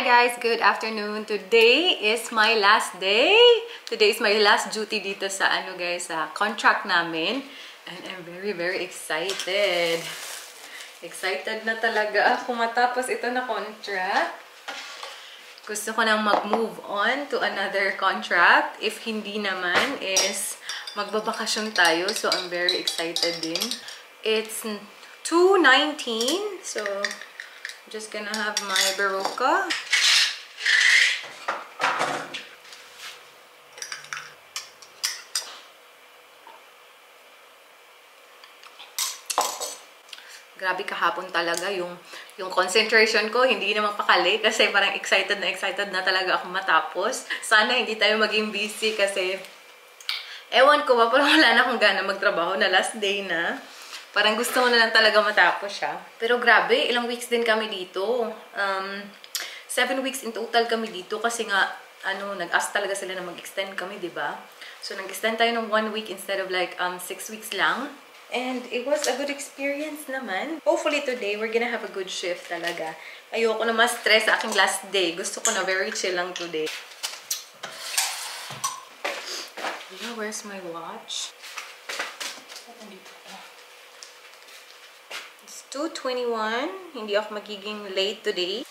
Hi guys, good afternoon. Today is my last day. Today is my last duty dito sa sa contract namin. And I'm very excited. Excited na talaga ako matapos ito na contract. Gusto ko nang mag-move on to another contract. If hindi naman is magbabakasyon tayo. So I'm very excited din. It's 2:19. So I'm just gonna have my Berocca. Grabe kahapon talaga yung concentration ko, hindi na mapakali kasi parang excited na talaga ako matapos. Sana hindi tayo maging busy kasi ewan ko ba, parang wala na akong gana magtrabaho na last day na. Parang gusto ko na lang talaga matapos siya. Pero grabe, ilang weeks din kami dito. 7 weeks in total kami dito kasi nga nag-ask talaga sila na mag-extend kami, 'di ba? So nag-extend tayo ng 1 week instead of like 6 weeks lang. And it was a good experience naman. Hopefully today, we're gonna have a good shift talaga. Ayoko na ma-stress sa aking last day. Gusto ko na very chill lang today. Yeah, where's my watch? It's 2:21. Hindi ako magiging late today.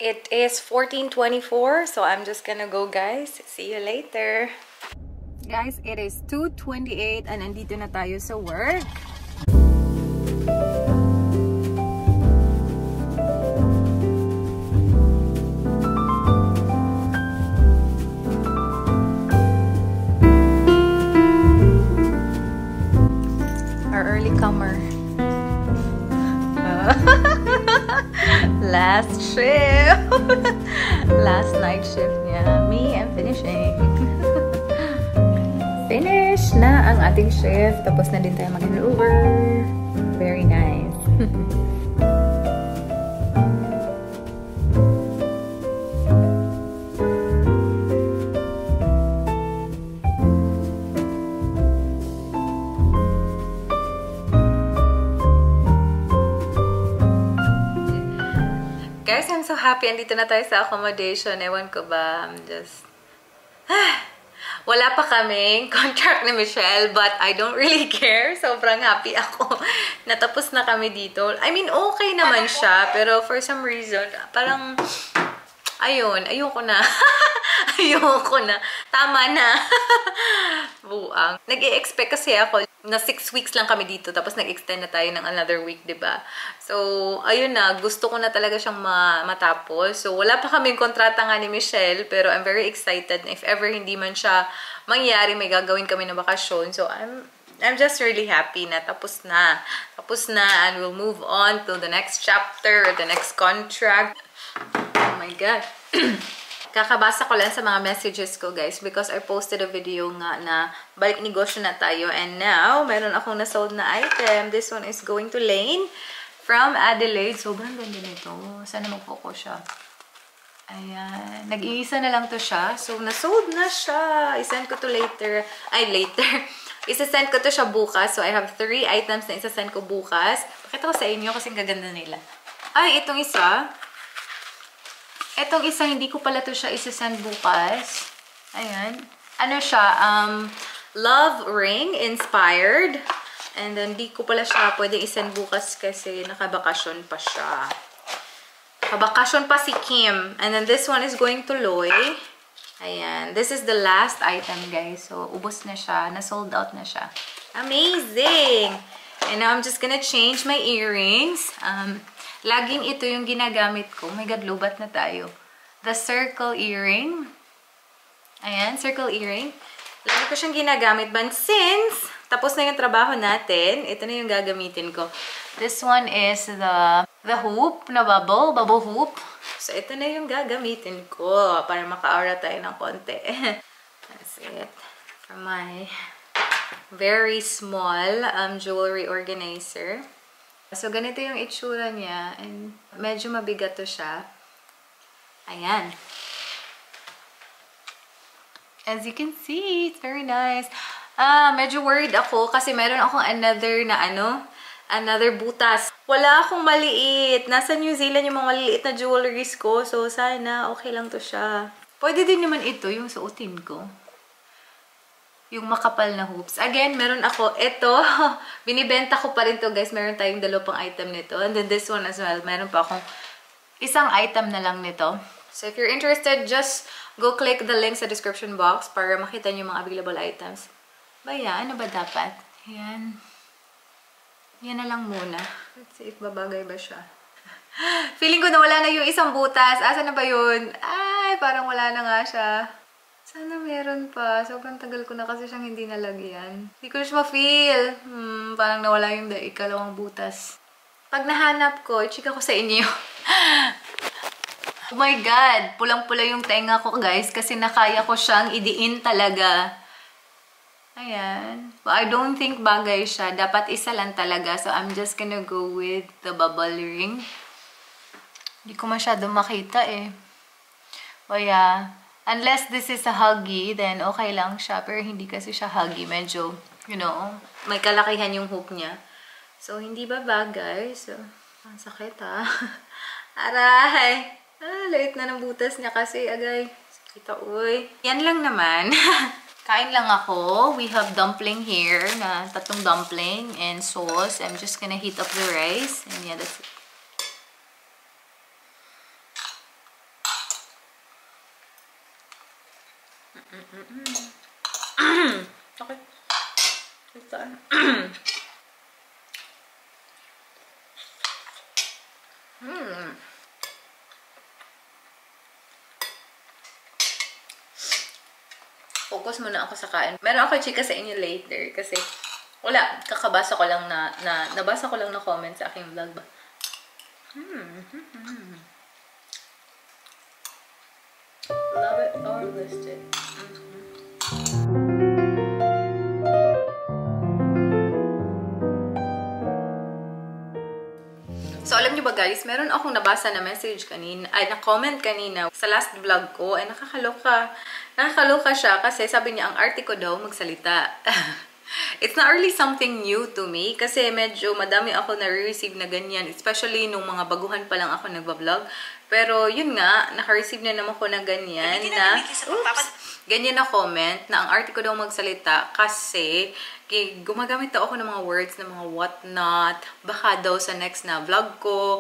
It is 14:24, so I'm just gonna go, guys. See you later. Guys, it is 2:28 and nandito na tayo sa work. Our early comer. Last shift. Last night shift niya. Me, I'm finishing. Finish na ang ating shift. Tapos na din tayo mag-handover. Very nice. Guys, I'm so happy. Andito na tayo sa accommodation. Ewan ko ba, I'm just... Wala pa kaming contract ni Michelle, but I don't really care. Sobrang happy ako. Natapos na kami dito. I mean, okay naman siya, pero for some reason, parang... ayoko na. Ayoko na. Tama na. Buang. Nag-i-expect kasi ako na 6 weeks lang kami dito, tapos nag-extend na tayo ng another week, diba? So, ayun na. Gusto ko na talaga siyang matapos. So, wala pa kaming kontrata nga ni Michelle, pero I'm very excited. If ever hindi man siya mangyari, may gagawin kami na bakasyon. So, I'm just really happy na tapos na. Tapos na, and we'll move on to the next chapter, the next contract. Oh my God. Kakabasa ko lang sa mga messages ko, guys, because I posted a video nga na balik negosyo na tayo, and now meron akong nasold na item. This one is going to Lane from Adelaide. Sobrang ganda nito. Sana mag-focus siya. Ayan. Nag-iisa na lang to siya. So, nasold na siya. I-send ko to later. Later. Isa-send ko to siya bukas. So, I have 3 items na isa-send ko bukas. Pakita ko sa inyo kasi ang gaganda nila. Itong isa. Etong isa, hindi ko pala to siya isa-send bukas. Ayan. Ano siya? Love ring inspired. And then, di ko pala siya pwede i-send bukas kasi nakabakasyon pa siya. Nakabakasyon pa si Kim. And then, this one is going to Loy. Ayan. This is the last item, guys. So, ubos na siya. Na-sold out na siya. Amazing! And now, I'm just gonna change my earrings. Laging ito yung ginagamit ko. Oh my God, lubat na tayo. The circle earring. Ayan, circle earring. Lagi ko siyang ginagamit. But since tapos na yung trabaho natin, ito na yung gagamitin ko. This one is the hoop na bubble hoop. So, ito na yung gagamitin ko para maka-aura tayo ng konti. That's it. For my very small jewelry organizer. So, ganito yung itsura niya. And medyo mabigat to siya. Ayan. As you can see, it's very nice. Medyo worried ako kasi meron akong another butas. Wala akong maliit. Nasa New Zealand yung mga maliliit na jewelries ko. So, sana okay lang to siya. Pwede din naman ito, yung suotin ko. Yung makapal na hoops. Again, meron ako ito. Binibenta ko pa rin to, guys. Meron tayong dalawang item nito. And then this one as well. Meron pa akong isang item na lang nito. So, if you're interested, just go click the link sa description box para makita niyo yung mga available items. Baya, ano ba dapat? Yan. Yan na lang muna. Let's see if babagay ba siya. Feeling ko na wala na yung isang butas. Asa na ba yun? Ay, parang wala na nga siya. Sana meron pa. Sobrang tagal ko na kasi siyang hindi nalagyan. Hindi ko na siya ma-feel. Parang nawala yung ikalawang butas. Pag nahanap ko, i-chika ko sa inyo. Oh my God! Pulang-pula yung tenga ko, guys. Kasi nakaya ko siyang idiin talaga. Ayan. But I don't think bagay siya. Dapat isa lang talaga. So, I'm just gonna go with the bubble ring. Hindi ko masyado makita eh. Oh yeah. Unless this is a huggy, then okay lang siya. Pero hindi kasi siya huggy. Medyo, you know, may kalakihan yung hoop niya. So, hindi ba bagay? So, ang sakit ha. Aray! Lait na ng butas niya kasi, agay. Kita, uy. Yan lang naman. Kain lang ako. We have dumpling here na 3 dumpling and sauce. I'm just gonna heat up the rice. And yeah, that's it. Okay. Saan? Focus muna ako sa kain. Meron ako chika sa inyo later kasi wala, kakabasa ko lang nabasa ko lang na comment sa aking vlog ba. Love it or list it. So, alam niyo ba guys, meron akong nabasa na message kanina, ay na-comment kanina sa last vlog ko, ay nakakaloka. Nakakaloka siya kasi sabi niya ang arte ko daw magsalita. It's not really something new to me kasi medyo madami ako na-receive na ganyan, especially nung mga baguhan pa lang ako nagba-vlog. Pero yun nga, naka-receive na naman ko na ganyan na, ganyan na comment na ang arte ko daw magsalita kasi gumagamit daw ako ng mga words ng mga whatnot. Baka daw sa next na vlog ko,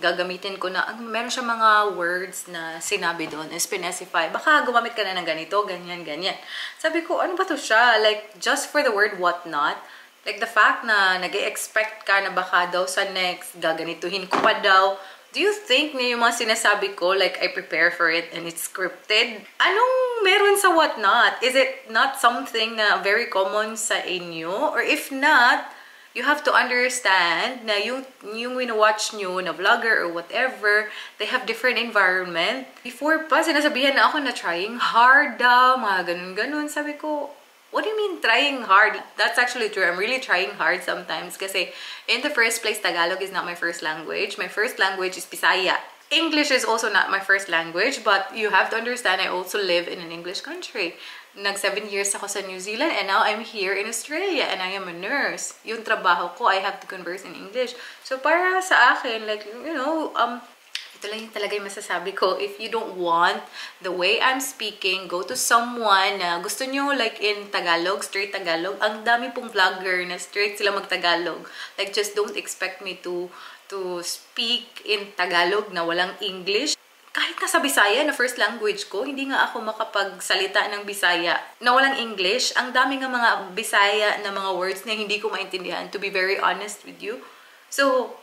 gagamitin ko na, meron siya mga words na sinabi doon, specify. Baka gumamit ka na ng ganito, ganyan, ganyan. Sabi ko, ano ba to siya? Like, just for the word whatnot, like the fact na nag-expect ka na baka daw sa next, gaganituhin ko pa daw. Do you think na yung mga sinasabi ko, like, I prepare for it and it's scripted? Anong meron sa whatnot? Is it not something na very common sa inyo? Or if not, you have to understand na yung wina-watch nyo na vlogger or whatever, they have different environment. Before pa, sinasabihan na ako na trying hard daw, mga ganun-ganun. Sabi ko, what do you mean trying hard? That's actually true. I'm really trying hard sometimes kasi in the first place, Tagalog is not my first language. My first language is Bisaya. English is also not my first language, but you have to understand I also live in an English country. Nag 7 years ako sa New Zealand and now I'm here in Australia and I am a nurse. Yung trabaho ko, I have to converse in English. So para sa akin, like, you know, ito lang yung talaga yung masasabi ko. If you don't want the way I'm speaking, go to someone na gusto nyo like in Tagalog, straight Tagalog. Ang dami pong vlogger na straight sila mag-Tagalog. Like just don't expect me to speak in Tagalog na walang English. Kahit nasa Bisaya na first language ko, hindi nga ako makapagsalita ng Bisaya na walang English. Ang dami nga mga Bisaya na mga words na hindi ko maintindihan, to be very honest with you. So,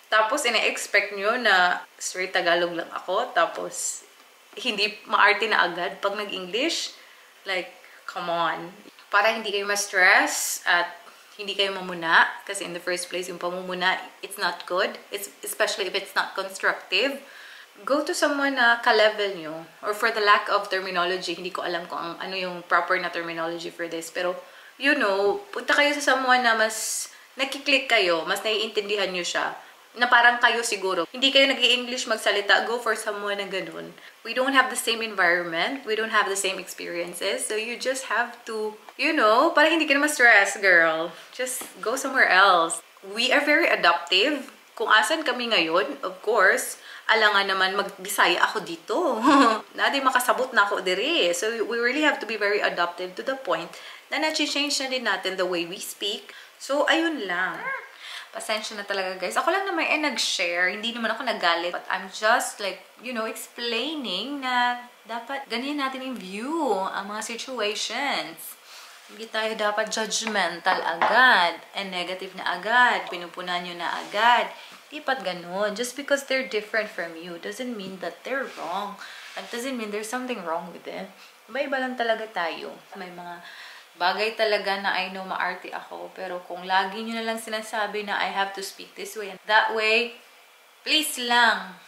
tapos, ina-expect nyo na straight Tagalog lang ako. Tapos, hindi maarte na agad pag nag-English. Like, come on. Para hindi kayo ma-stress at hindi kayo mamuna. Kasi in the first place, yung pamumuna, it's not good. Especially if it's not constructive. Go to someone na ka-level nyo. Or for the lack of terminology, hindi ko alam kung ano yung proper na terminology for this. Pero, you know, punta kayo sa someone na mas nakiklik kayo, mas naiintindihan nyo siya. na parang kayo siguro. Hindi kayo nag-i-English magsalita, go for someone na ganun. We don't have the same environment. We don't have the same experiences. So you just have to, you know, parang hindi ka na ma-stress, girl. Just go somewhere else. We are very adaptive. Kung asan kami ngayon, of course, alangan naman mag-Bisaya ako dito. Nadi makasabot na ako dire. So we really have to be very adaptive to the point na na-change na din natin the way we speak. So ayun lang. Pasensya na talaga, guys. Ako lang naman nag-share. Hindi naman ako nagalit. But I'm just like, you know, explaining na dapat ganyan natin yung view ang mga situations. Hindi tayo dapat judgmental agad and negative na agad. Pinupunan nyo na agad. Hindi pat ganun. Just because they're different from you doesn't mean that they're wrong. It doesn't mean there's something wrong with them. Iba-iba lang talaga tayo. May mga bagay talaga na I know maarte ako. Pero kung lagi nyo na lang sinasabi na I have to speak this way and that way, please lang.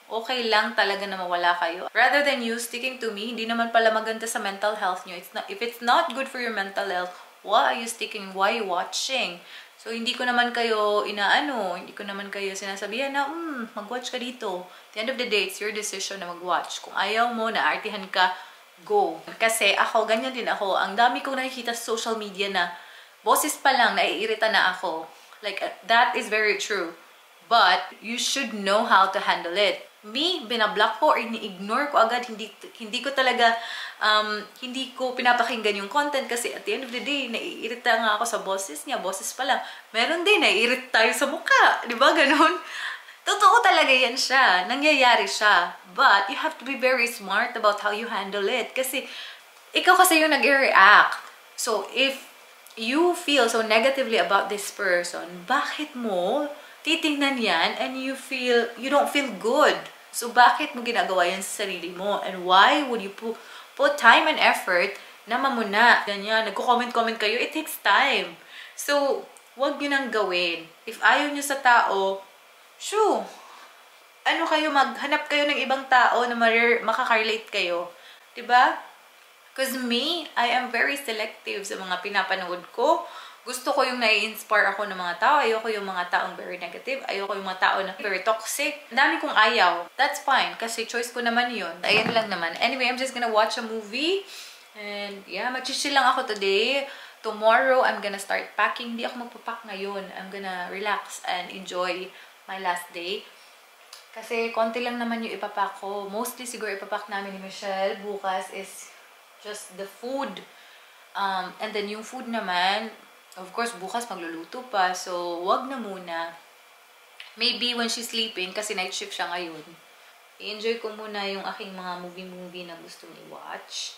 Okay lang talaga na mawala kayo. Rather than you sticking to me, hindi naman pala maganda sa mental health nyo. If it's not good for your mental health, why are you sticking? Why are you watching? So, hindi ko naman kayo hindi ko naman kayo sinasabihan na, mag-watch ka dito. At the end of the day, it's your decision na mag-watch. Kung ayaw mo, naartihan ka, go. Kasi ako, ganyan din ako. Ang dami kong nakikita sa social media na boses pa lang, naiirita na ako. Like, that is very true. But, you should know how to handle it. Me, binablock ko or ini-ignore ko agad. Hindi ko talaga, hindi ko pinapakinggan yung content kasi at the end of the day, naiirita nga ako sa boses niya. Boses pa lang. Meron din, naiirita tayo sa mukha. Diba, ganun? Totoo talaga yan siya. Nangyayari siya. But, you have to be very smart about how you handle it. Kasi, ikaw kasi yung nag-react. So, if you feel so negatively about this person, bakit mo titingnan yan and you don't feel good? So, bakit mo ginagawa yan sa sarili mo? And why would you put time and effort na mamuna? Ganyan, nagko-comment kayo, it takes time. So, wag yun ang gawin. If ayaw nyo sa tao, shoo, maghanap kayo ng ibang tao na makaka-relate kayo. Diba? Because me, I am very selective sa mga pinapanood ko. Gusto ko yung nai-inspire ako ng mga tao. Ayoko yung mga taong very negative. Ayoko yung mga tao na very toxic. Ang dami kong ayaw. That's fine. Kasi choice ko naman yun. Ayan lang naman. Anyway, I'm just gonna watch a movie. And yeah, mag-chill lang ako today. Tomorrow, I'm gonna start packing. Hindi ako magpapack ngayon. I'm gonna relax and enjoy my last day. Kasi konti lang naman yung ipapack ko. Mostly siguro ipapack namin ni Michelle bukas is just the food. And then yung food naman, of course, bukas magluluto pa. So, wag na muna. Maybe when she's sleeping, kasi night shift siya ngayon, i-enjoy ko muna yung aking mga movie na gusto ni watch.